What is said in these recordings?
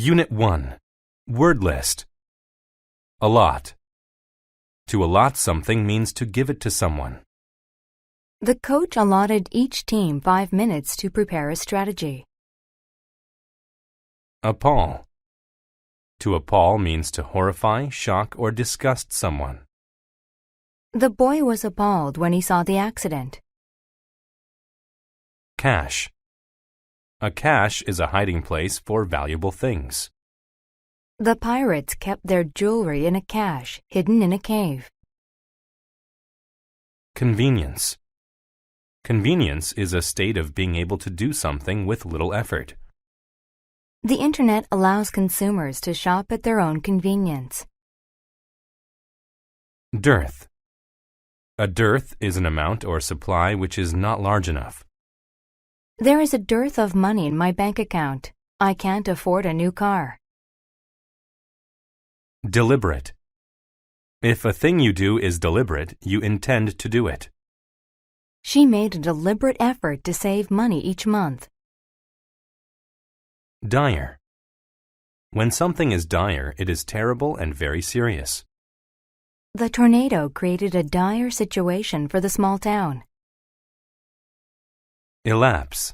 Unit 1. Word list. Allot. To allot something means to give it to someone. The coach allotted each team 5 minutes to prepare a strategy. Appall. To appall means to horrify, shock, or disgust someone. The boy was appalled when he saw the accident. Cache. A cache is a hiding place for valuable things. The pirates kept their jewelry in a cache hidden in a cave. Convenience. Convenience is a state of being able to do something with little effort. The Internet allows consumers to shop at their own convenience. Dearth. A dearth is an amount or supply which is not large enough. There is a dearth of money in my bank account. I can't afford a new car. Deliberate. If a thing you do is deliberate, you intend to do it. She made a deliberate effort to save money each month. Dire. When something is dire, it is terrible and very serious. The tornado created a dire situation for the small town. Elapse.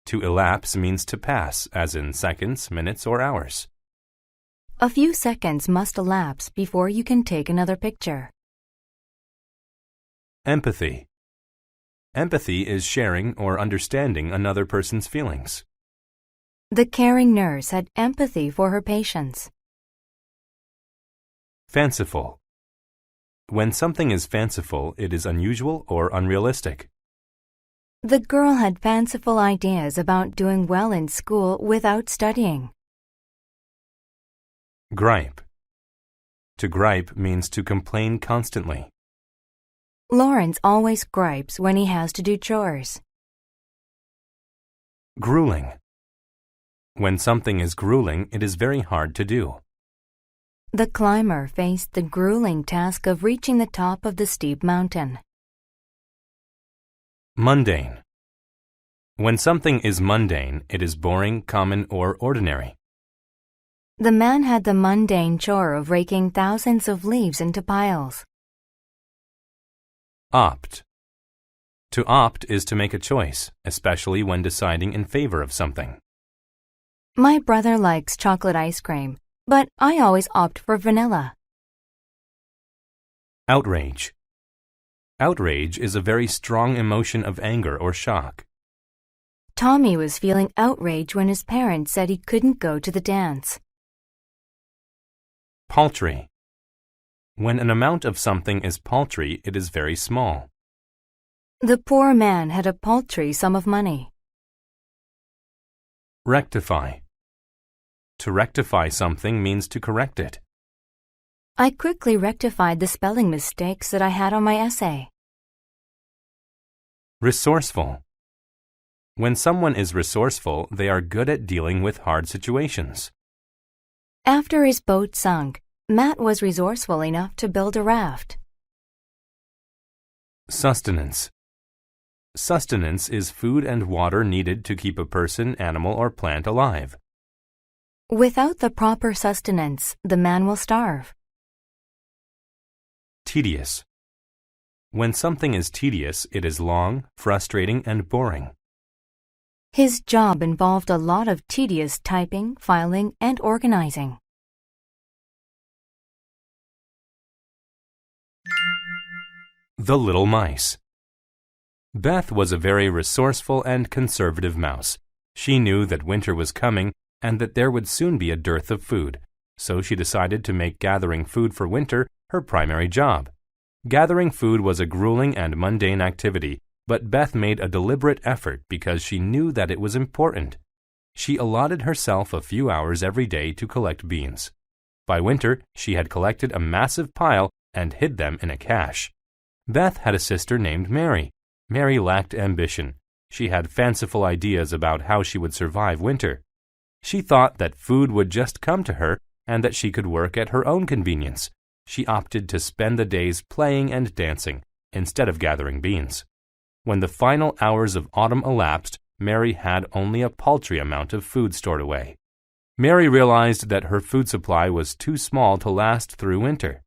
To elapse means to pass, as in seconds, minutes, or hours. A few seconds must elapse before you can take another picture. Empathy. Empathy is sharing or understanding another person's feelings. The caring nurse had empathy for her patients. Fanciful. When something is fanciful, it is unusual or unrealistic. The girl had fanciful ideas about doing well in school without studying. Gripe. To gripe means to complain constantly. Lawrence always gripes when he has to do chores. Grueling. When something is grueling, it is very hard to do. The climber faced the grueling task of reaching the top of the steep mountain. Mundane. When something is mundane, it is boring, common, or ordinary. The man had the mundane chore of raking thousands of leaves into piles. Opt. To opt is to make a choice, especially when deciding in favor of something. My brother likes chocolate ice cream, but I always opt for vanilla. Outrage. Outrage is a very strong emotion of anger or shock. Tommy was feeling outraged when his parents said he couldn't go to the dance. Paltry. When an amount of something is paltry, it is very small. The poor man had a paltry sum of money. Rectify. To rectify something means to correct it. I quickly rectified the spelling mistakes that I had on my essay. Resourceful. When someone is resourceful, they are good at dealing with hard situations. After his boat sunk, Matt was resourceful enough to build a raft. Sustenance. Sustenance is food and water needed to keep a person, animal, or plant alive. Without the proper sustenance, the man will starve. Tedious. When something is tedious, it is long, frustrating, and boring. His job involved a lot of tedious typing, filing, and organizing. The Little Mice. Beth was a very resourceful and conservative mouse. She knew that winter was coming and that there would soon be a dearth of food, so she decided to make gathering food for winter her primary job. Gathering food was a grueling and mundane activity, but Beth made a deliberate effort because she knew that it was important. She allotted herself a few hours every day to collect beans. By winter, she had collected a massive pile and hid them in a cache. Beth had a sister named Mary. Mary lacked ambition. She had fanciful ideas about how she would survive winter. She thought that food would just come to her and that she could work at her own convenience. She opted to spend the days playing and dancing instead of gathering beans. When the final hours of autumn elapsed, Mary had only a paltry amount of food stored away. Mary realized that her food supply was too small to last through winter.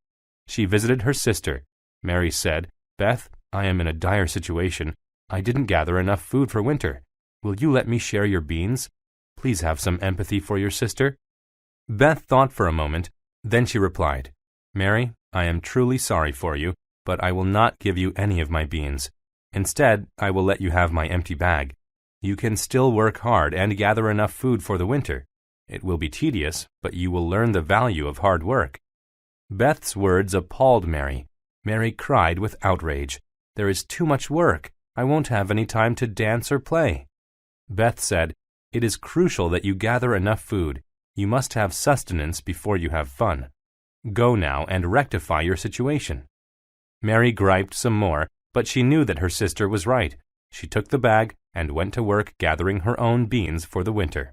She visited her sister. Mary said, "Beth, I am in a dire situation. I didn't gather enough food for winter. Will you let me share your beans? Please have some empathy for your sister." Beth thought for a moment. Then she replied, "Mary, I am truly sorry for you, but I will not give you any of my beans. Instead, I will let you have my empty bag. You can still work hard and gather enough food for the winter. It will be tedious, but you will learn the value of hard work." Beth's words appalled Mary. Mary cried with outrage. "There is too much work. I won't have any time to dance or play." Beth said, "It is crucial that you gather enough food. You must have sustenance before you have fun. Go now and rectify your situation." Mary griped some more, but she knew that her sister was right. She took the bag and went to work gathering her own beans for the winter.